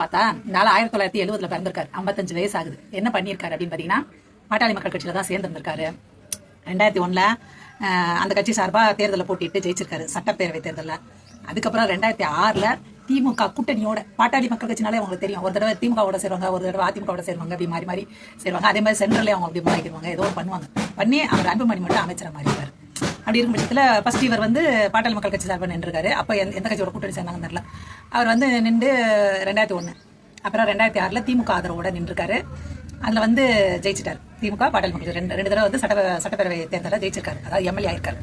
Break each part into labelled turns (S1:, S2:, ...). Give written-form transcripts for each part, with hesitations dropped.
S1: பார்த்தா இந்த ஆள் 1970 பிறந்திருக்காரு. 55 வயசு ஆகுது. என்ன பண்ணியிருக்காரு அப்படின்னு பார்த்தீங்கன்னா, பாட்டாளி மக்கள் கட்சியில தான் சேர்ந்திருந்திருக்காரு. 2001 அந்த கட்சி சார்பாக தேர்தலில் போட்டிட்டு ஜெயிச்சிருக்காரு, சட்டப்பேரவை தேர்தலில். அதுக்கப்புறம் 2006 திமுக கூட்டணியோட, பாட்டாளி மக்கள் கட்சினாலே அவங்களுக்கு தெரியும், ஒரு தடவை திமுகவோட சேருவாங்க, ஒரு தடவை அதிமுகவோட சேருவாங்க, அப்படி மாறி மாறி சேருவாங்க. அதே மாதிரி சென்ட்ரல்லே அவங்க அப்படி மாறிடுவாங்க, ஏதோ பண்ணுவாங்க. பண்ணி அவர் அன்புமணி மட்டும் அமைச்சரை மாறிடுவார். அப்படி இருக்கும் பட்சத்தில் ஃபர்ஸ்ட் இவர் பாட்டாளி மக்கள் கட்சி சார்பாக நின்றுருக்காரு. அப்போ எந்த கட்சியோட கூட்டணி சேர்ந்தாங்கன்னு தெரியல. அவர் நின்று 2001, அப்புறம் 2006 திமுக ஆதரவோட நின்றுருக்காரு. அதில் ஜெயிச்சிட்டார். திமுக பாட்டாளி மக்கள் ரெண்டு தடவை சட்டப்பேரவை தேர்தலில் ஜெயிச்சிருக்காரு, அதாவது எம்எல்ஏ ஆயிருக்காரு.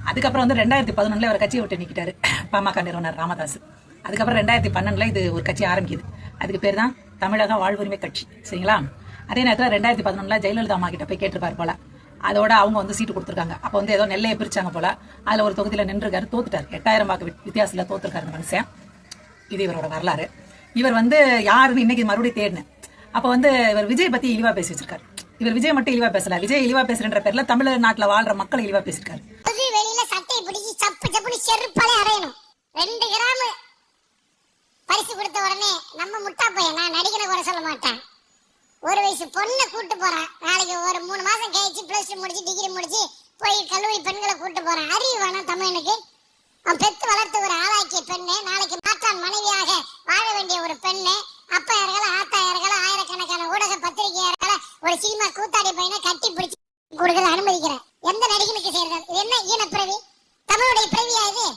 S1: அதுக்கப்புறம் 2011 அவர் கட்சியை விட்டு நிற்கிட்டாரு, பாமக நிறுவனர் ராமதாஸ். அதுக்கப்புறம் 2012 இது ஒரு கட்சி ஆரம்பிக்குது. அதுக்கு பேர் தான் தமிழக வாழ்வுரிமை கட்சி, சரிங்களா? அதே நேரத்தில் 2011 ஜெயலலிதா அம்மா கிட்ட போய் கேட்டிருப்பார் போல. அதோட அவங்க சீட்டு கொடுத்துருக்காங்க. அப்போ ஏதோ நெல்லையை பிரிச்சாங்க போல. அதில் ஒரு தொகுதியில் நின்றுருக்காரு, தோத்துட்டார். 8000 வாக்கு வித்தியாசத்தில் தோத்துருக்காரு மனுஷன். இது இவரோட வரலாறு. இவர் யாருன்னு இன்னைக்கு மறுபடியும் தேடினேன். அப்போ இவர் விஜய் பத்தி இழிவா பேசி வச்சிருக்காரு. இவர் விஜய் மட்டும் இழிவா பேசல, விஜய் இழிவா பேசுறன்ற பேர்ல தமிழ்நாட்டுல வாழ்ற மக்கள் இழிவா பேசிருக்காரு.
S2: வெளியில சட்டை பிடிச்சி சப்பு சப்புனு செருப்பாலே அறையணும். 2 கிராம் பரிசு கொடுத்த உடனே நம்ம முட்டா பையன், நான் நடிகனை குறை சொல்ல மாட்டேன், ஒரு வயசு பொண்ணை கூட்டு போறேன். நாளைக்கு ஒரு 3 மாசம் கழிச்சு +2 முடிச்சு டிகிரி முடிச்சு போய் கல்லூரி பெண்களை கூட்டு போறேன். அறிவு வேணாம் தமிழனுக்கு? அவன் பெத்து வளர்த்து ஒரு ஆளாக்கிய பெண்ணு, நாளைக்கு மாற்றான் மனைவியாக வாழ வேண்டிய ஒரு பெண்ணு, அப்பையார்கள் ஆத்தாயர்கள் ஆயிரக்கணக்கான ஊடக பத்திரிகையாளர்களை ஒரு சினிமா கூத்தாடி பையனை கட்டி பிடிச்சி கொடுக்கல அனுமதிக்கிறேன். எந்த நடிகனுக்கு செய்யறது? இது என்ன ஈன பிறவி? தமிழுடைய பிறவியா இது?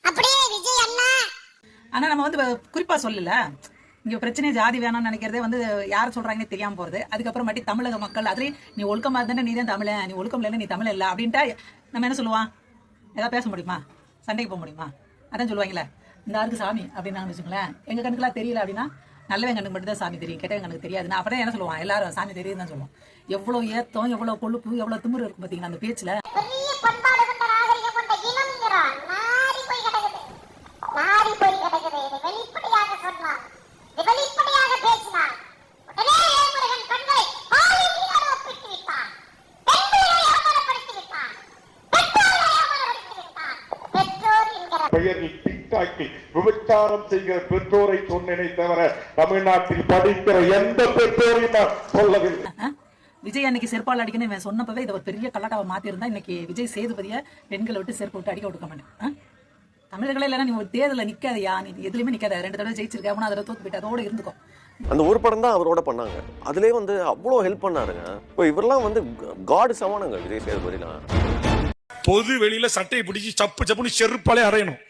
S2: அப்படியே விஜய் அண்ணா.
S1: ஆனா நம்ம குறிப்பா சொல்லல, இங்க பிரச்சனை ஜாதி வேணாம்னு நினைக்கிறதே யார் சொல்றாங்கன்னு தெரியாம போறது. அதுக்கப்புறம் மட்டும் தமிழக மக்கள் அதுல நீ ஒழுக்கமா இருந்தானே நீ தான் தமிழன், நீ ஒழுக்கம் இல்லைன்னு நீ தமிழ் இல்லை அப்படின்ட்டா நம்ம என்ன சொல்லுவான்? ஏதாவது பேச முடியுமா? சண்டைக்கு போக முடியுமா? அதான் சொல்லுவாங்களே, இந்த ஆளுக்கு சாமி அப்படின்னு வச்சுக்கோங்களேன். எங்க கணக்குலாம் தெரியல அப்படின்னா, நல்லவன் கண்ணுக்கு மட்டும் தான் சாமி தெரியும், கெட்டவன் கணக்கு தெரியாதுன்னா அப்படியே என்ன சொல்லுவான்? எல்லாரும் சாமி தெரியும் தான் சொல்லுவோம். எவ்வளவு ஏத்தம், எவ்வளவு கொழுப்பு, எவ்வளவு திமிரு இருக்கும் பாத்தீங்கன்னா அந்த பேச்சுல.
S3: பெயரில் டிக்டாக்கில் விபச்சாரம் செய்கிற பெற்றோரை சொன்னேனே தவிர தமிழ்நாட்டில் படிக்கிற எந்த பெற்றோரையும் நான் சொல்லவில்லை.
S1: விஜய் அன்னைக்கு செருப்பால் அடிக்கணும் இவன் சொன்னப்பவே இதை ஒரு பெரிய கல்லாட்டாவை மாத்திருந்தா இன்னைக்கு விஜய் சேதுபதியை பெண்களை விட்டு செருப்பு விட்டு அடிக்க கொடுக்க மாட்டேன். தமிழர்களே இல்லைன்னா நீ ஒரு தேர்தலில் நிக்காதையா, நீ எதுலையுமே நிக்காத. 2 தடவை ஜெயிச்சிருக்க, 3வது தடவை தோத்து போயிட்டு அதோட இருந்துக்கும்.
S4: அந்த ஒரு படம் தான் அவரோட பண்ணாங்க, அதுலேயே அவ்வளோ ஹெல்ப் பண்ணாருங்க. இப்போ இவரெல்லாம் காடு சமானங்க விஜய் சேதுபதிலாம்.
S5: பொது வெளியில சட்டையை பிடிச்சி சப்பு சப்புன்னு செருப்பாலே அறையணும்.